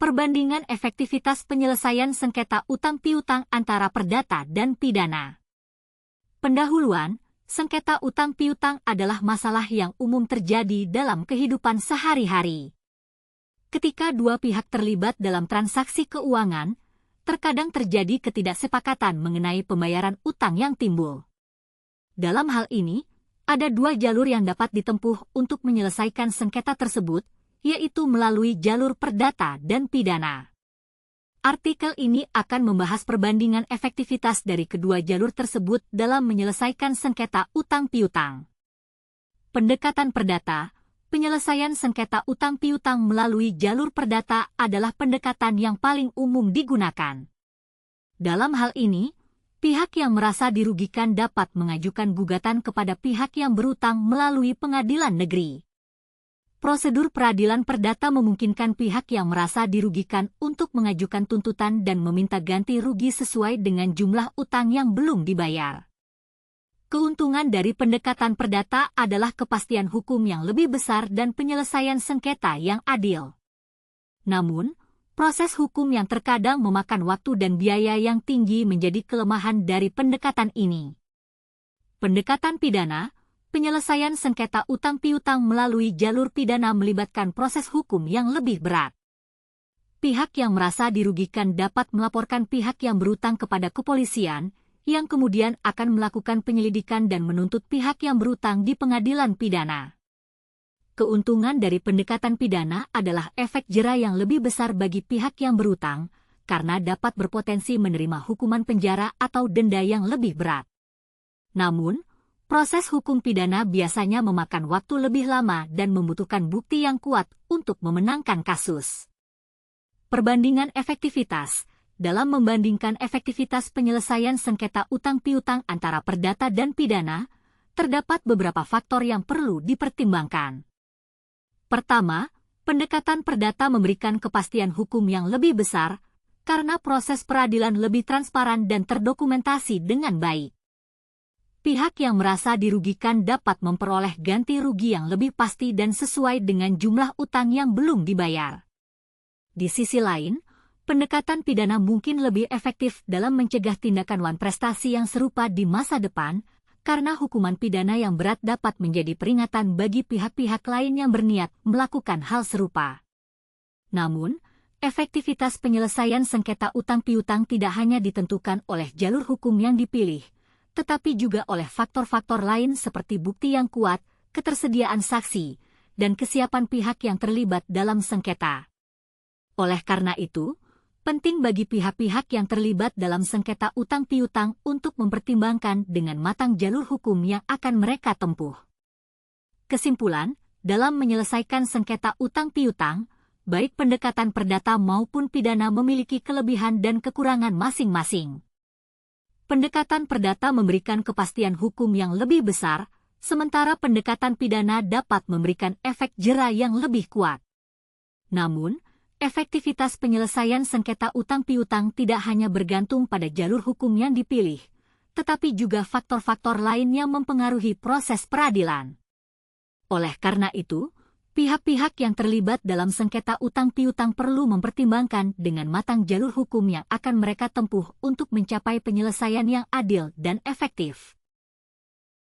Perbandingan efektivitas penyelesaian sengketa utang piutang antara perdata dan pidana. Pendahuluan, sengketa utang piutang adalah masalah yang umum terjadi dalam kehidupan sehari-hari. Ketika dua pihak terlibat dalam transaksi keuangan, terkadang terjadi ketidaksepakatan mengenai pembayaran utang yang timbul. Dalam hal ini, ada dua jalur yang dapat ditempuh untuk menyelesaikan sengketa tersebut, yaitu melalui jalur perdata dan pidana. Artikel ini akan membahas perbandingan efektivitas dari kedua jalur tersebut dalam menyelesaikan sengketa utang piutang. Pendekatan perdata, penyelesaian sengketa utang piutang melalui jalur perdata adalah pendekatan yang paling umum digunakan. Dalam hal ini, pihak yang merasa dirugikan dapat mengajukan gugatan kepada pihak yang berutang melalui pengadilan negeri. Prosedur peradilan perdata memungkinkan pihak yang merasa dirugikan untuk mengajukan tuntutan dan meminta ganti rugi sesuai dengan jumlah utang yang belum dibayar. Keuntungan dari pendekatan perdata adalah kepastian hukum yang lebih besar dan penyelesaian sengketa yang adil. Namun, proses hukum yang terkadang memakan waktu dan biaya yang tinggi menjadi kelemahan dari pendekatan ini. Pendekatan pidana, penyelesaian sengketa utang piutang melalui jalur pidana melibatkan proses hukum yang lebih berat. Pihak yang merasa dirugikan dapat melaporkan pihak yang berutang kepada kepolisian, yang kemudian akan melakukan penyelidikan dan menuntut pihak yang berutang di pengadilan pidana. Keuntungan dari pendekatan pidana adalah efek jera yang lebih besar bagi pihak yang berutang, karena dapat berpotensi menerima hukuman penjara atau denda yang lebih berat. Namun, proses hukum pidana biasanya memakan waktu lebih lama dan membutuhkan bukti yang kuat untuk memenangkan kasus. Perbandingan efektivitas. Dalam membandingkan efektivitas penyelesaian sengketa utang piutang antara perdata dan pidana, terdapat beberapa faktor yang perlu dipertimbangkan. Pertama, pendekatan perdata memberikan kepastian hukum yang lebih besar, karena proses peradilan lebih transparan dan terdokumentasi dengan baik. Pihak yang merasa dirugikan dapat memperoleh ganti rugi yang lebih pasti dan sesuai dengan jumlah utang yang belum dibayar. Di sisi lain, pendekatan pidana mungkin lebih efektif dalam mencegah tindakan wanprestasi yang serupa di masa depan, karena hukuman pidana yang berat dapat menjadi peringatan bagi pihak-pihak lain yang berniat melakukan hal serupa. Namun, efektivitas penyelesaian sengketa utang piutang tidak hanya ditentukan oleh jalur hukum yang dipilih, tetapi juga oleh faktor-faktor lain seperti bukti yang kuat, ketersediaan saksi, dan kesiapan pihak yang terlibat dalam sengketa. Oleh karena itu, penting bagi pihak-pihak yang terlibat dalam sengketa utang piutang untuk mempertimbangkan dengan matang jalur hukum yang akan mereka tempuh. Kesimpulan, dalam menyelesaikan sengketa utang piutang, baik pendekatan perdata maupun pidana memiliki kelebihan dan kekurangan masing-masing. Pendekatan perdata memberikan kepastian hukum yang lebih besar, sementara pendekatan pidana dapat memberikan efek jera yang lebih kuat. Namun, efektivitas penyelesaian sengketa utang piutang tidak hanya bergantung pada jalur hukum yang dipilih, tetapi juga faktor-faktor lain yang mempengaruhi proses peradilan. Oleh karena itu, pihak-pihak yang terlibat dalam sengketa utang piutang perlu mempertimbangkan dengan matang jalur hukum yang akan mereka tempuh untuk mencapai penyelesaian yang adil dan efektif.